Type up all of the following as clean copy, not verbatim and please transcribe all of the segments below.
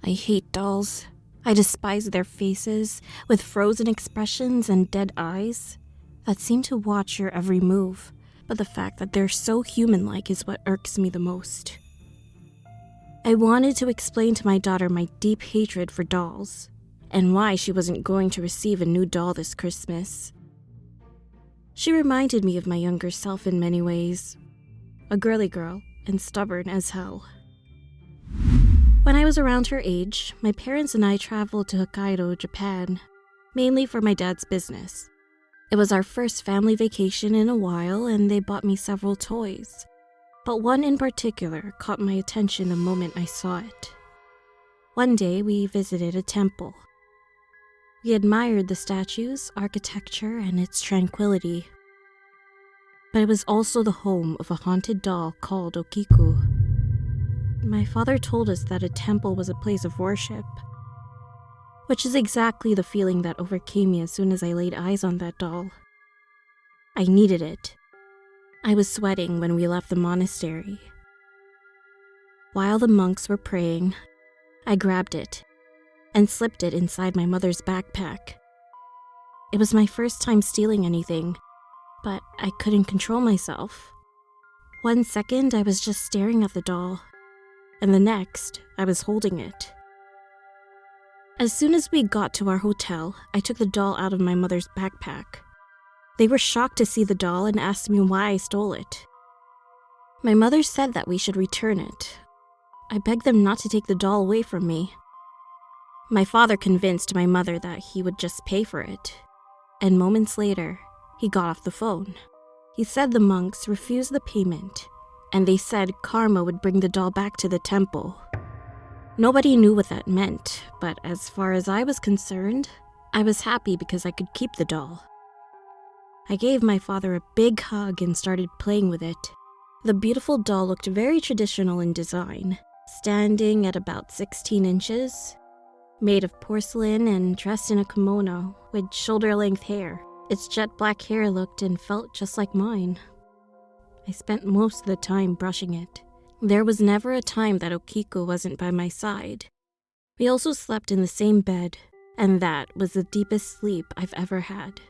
I hate dolls. I despise their faces, with frozen expressions and dead eyes that seem to watch your every move, but the fact that they're so human-like is what irks me the most. I wanted to explain to my daughter my deep hatred for dolls, and why she wasn't going to receive a new doll this Christmas. She reminded me of my younger self in many ways. A girly girl, and stubborn as hell. When I was around her age, my parents and I traveled to Hokkaido, Japan, mainly for my dad's business. It was our first family vacation in a while, and they bought me several toys. But one in particular caught my attention the moment I saw it. One day, we visited a temple. We admired the statues, architecture, and its tranquility. But it was also the home of a haunted doll called Okiku. My father told us that a temple was a place of worship, which is exactly the feeling that overcame me as soon as I laid eyes on that doll. I needed it. I was sweating when we left the monastery. While the monks were praying, I grabbed it and slipped it inside my mother's backpack. It was my first time stealing anything, but I couldn't control myself. 1 second, I was just staring at the doll, and the next, I was holding it. As soon as we got to our hotel, I took the doll out of my mother's backpack. They were shocked to see the doll and asked me why I stole it. My mother said that we should return it. I begged them not to take the doll away from me. My father convinced my mother that he would just pay for it, and moments later, he got off the phone. He said the monks refused the payment, and they said karma would bring the doll back to the temple. Nobody knew what that meant, but as far as I was concerned, I was happy because I could keep the doll. I gave my father a big hug and started playing with it. The beautiful doll looked very traditional in design, standing at about 16 inches, made of porcelain and dressed in a kimono with shoulder-length hair. Its jet black hair looked and felt just like mine. I spent most of the time brushing it. There was never a time that Okiku wasn't by my side. We also slept in the same bed, and that was the deepest sleep I've ever had.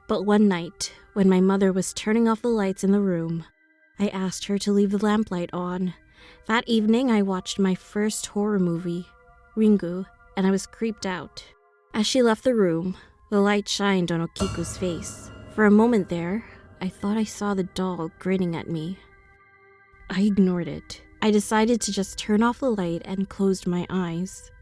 But one night, when my mother was turning off the lights in the room, I asked her to leave the lamplight on. That evening, I watched my first horror movie, Ringu, and I was creeped out. As she left the room, the light shined on Okiku's face. For a moment there, I thought I saw the doll grinning at me. I ignored it. I decided to just turn off the light and closed my eyes.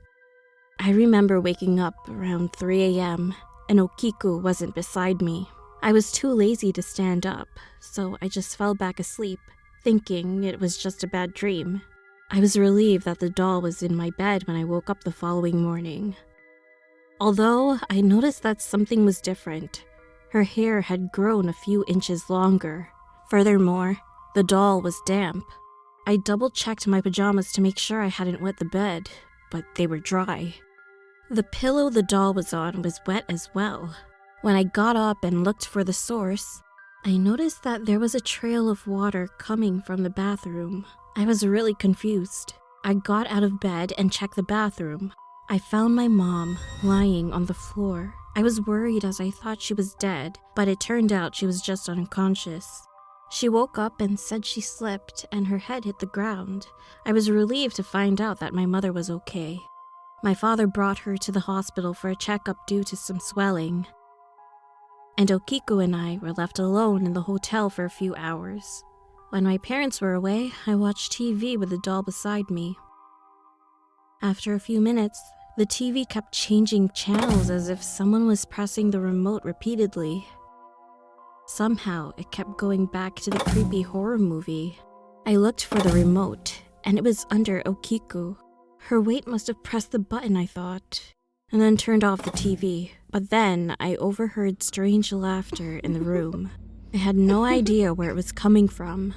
I remember waking up around 3 a.m., and Okiku wasn't beside me. I was too lazy to stand up, so I just fell back asleep, thinking it was just a bad dream. I was relieved that the doll was in my bed when I woke up the following morning. Although I noticed that something was different. Her hair had grown a few inches longer. Furthermore, the doll was damp. I double-checked my pajamas to make sure I hadn't wet the bed, but they were dry. The pillow the doll was on was wet as well. When I got up and looked for the source, I noticed that there was a trail of water coming from the bathroom. I was really confused. I got out of bed and checked the bathroom. I found my mom lying on the floor. I was worried as I thought she was dead, but it turned out she was just unconscious. She woke up and said she slipped and her head hit the ground. I was relieved to find out that my mother was okay. My father brought her to the hospital for a checkup due to some swelling. And Okiku and I were left alone in the hotel for a few hours. When my parents were away, I watched TV with the doll beside me. After a few minutes, the TV kept changing channels as if someone was pressing the remote repeatedly. Somehow, it kept going back to the creepy horror movie. I looked for the remote, and it was under Okiku. Her weight must have pressed the button, I thought, and then turned off the TV. But then, I overheard strange laughter in the room. I had no idea where it was coming from.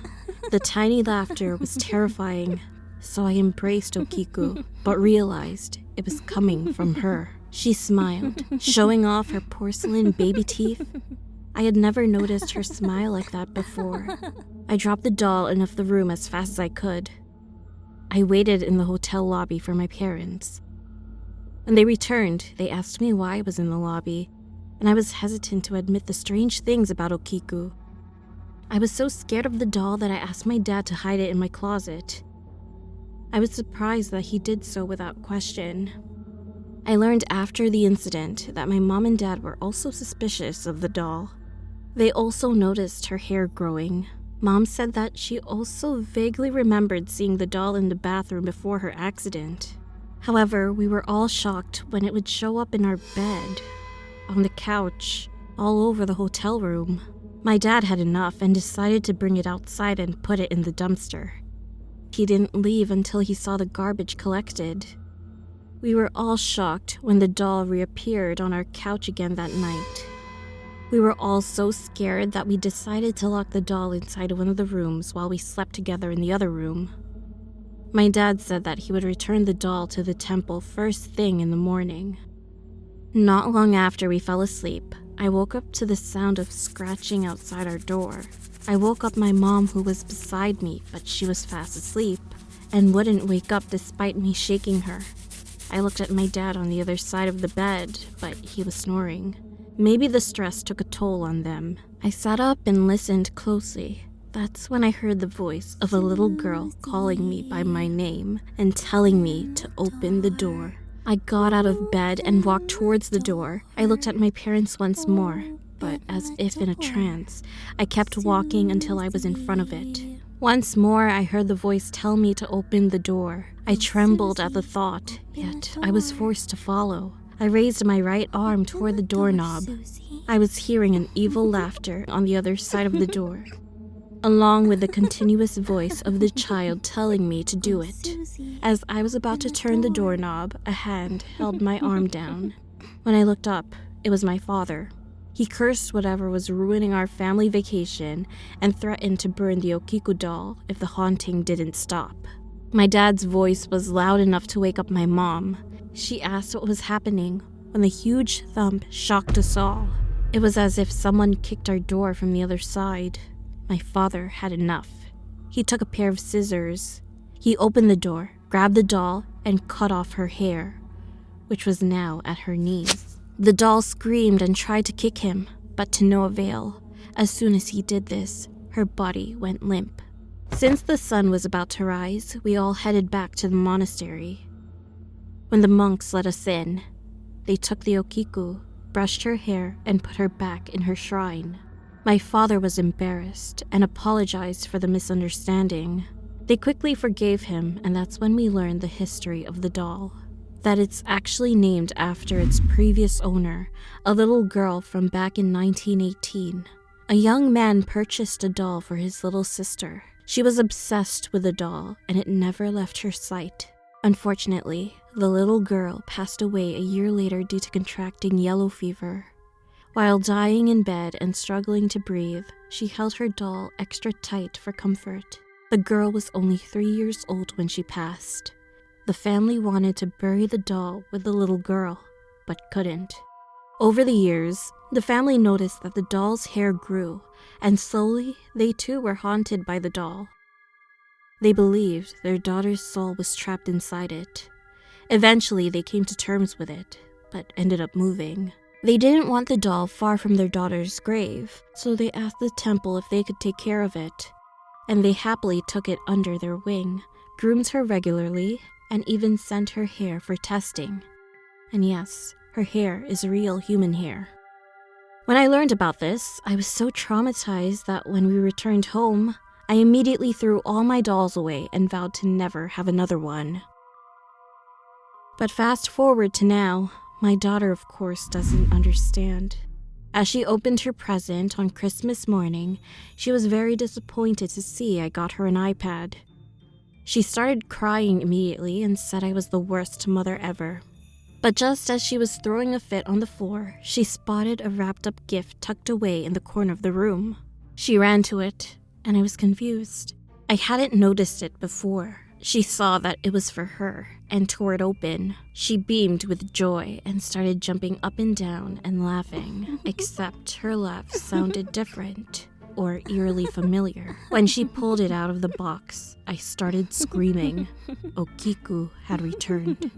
The tiny laughter was terrifying, so I embraced Okiku, but realized it was coming from her. She smiled, showing off her porcelain baby teeth. I had never noticed her smile like that before. I dropped the doll and left the room as fast as I could. I waited in the hotel lobby for my parents. When they returned, they asked me why I was in the lobby, and I was hesitant to admit the strange things about Okiku. I was so scared of the doll that I asked my dad to hide it in my closet. I was surprised that he did so without question. I learned after the incident that my mom and dad were also suspicious of the doll. They also noticed her hair growing. Mom said that she also vaguely remembered seeing the doll in the bathroom before her accident. However, we were all shocked when it would show up in our bed, on the couch, all over the hotel room. My dad had enough and decided to bring it outside and put it in the dumpster. He didn't leave until he saw the garbage collected. We were all shocked when the doll reappeared on our couch again that night. We were all so scared that we decided to lock the doll inside one of the rooms while we slept together in the other room. My dad said that he would return the doll to the temple first thing in the morning. Not long after we fell asleep, I woke up to the sound of scratching outside our door. I woke up my mom, who was beside me, but she was fast asleep and wouldn't wake up despite me shaking her. I looked at my dad on the other side of the bed, but he was snoring. Maybe the stress took a toll on them. I sat up and listened closely. That's when I heard the voice of a little girl calling me by my name and telling me to open the door. I got out of bed and walked towards the door. I looked at my parents once more, but as if in a trance, I kept walking until I was in front of it. Once more, I heard the voice tell me to open the door. I trembled at the thought, yet I was forced to follow. I raised my right arm toward the doorknob. I was hearing an evil laughter on the other side of the door, along with the continuous voice of the child telling me to do it. As I was about to turn the doorknob, a hand held my arm down. When I looked up, it was my father. He cursed whatever was ruining our family vacation and threatened to burn the Okiku doll if the haunting didn't stop. My dad's voice was loud enough to wake up my mom. She asked what was happening when the huge thump shocked us all. It was as if someone kicked our door from the other side. My father had enough. He took a pair of scissors. He opened the door, grabbed the doll, and cut off her hair, which was now at her knees. The doll screamed and tried to kick him, but to no avail. As soon as he did this, her body went limp. Since the sun was about to rise, we all headed back to the monastery. When the monks let us in, they took the Okiku, brushed her hair, and put her back in her shrine. My father was embarrassed and apologized for the misunderstanding. They quickly forgave him, and that's when we learned the history of the doll. That it's actually named after its previous owner, a little girl from back in 1918. A young man purchased a doll for his little sister. She was obsessed with the doll, and it never left her sight. Unfortunately, the little girl passed away a year later due to contracting yellow fever. While dying in bed and struggling to breathe, she held her doll extra tight for comfort. The girl was only 3 years old when she passed. The family wanted to bury the doll with the little girl, but couldn't. Over the years, the family noticed that the doll's hair grew, and slowly they too were haunted by the doll. They believed their daughter's soul was trapped inside it. Eventually, they came to terms with it, but ended up moving. They didn't want the doll far from their daughter's grave, so they asked the temple if they could take care of it. And they happily took it under their wing, groomed her regularly, and even sent her hair for testing. And yes, her hair is real human hair. When I learned about this, I was so traumatized that when we returned home, I immediately threw all my dolls away and vowed to never have another one. But fast forward to now, my daughter of course doesn't understand. As she opened her present on Christmas morning, she was very disappointed to see I got her an iPad. She started crying immediately and said I was the worst mother ever. But just as she was throwing a fit on the floor, she spotted a wrapped-up gift tucked away in the corner of the room. She ran to it, and I was confused. I hadn't noticed it before. She saw that it was for her and tore it open. She beamed with joy and started jumping up and down and laughing, except her laugh sounded different, or eerily familiar. When she pulled it out of the box, I started screaming. Okiku had returned.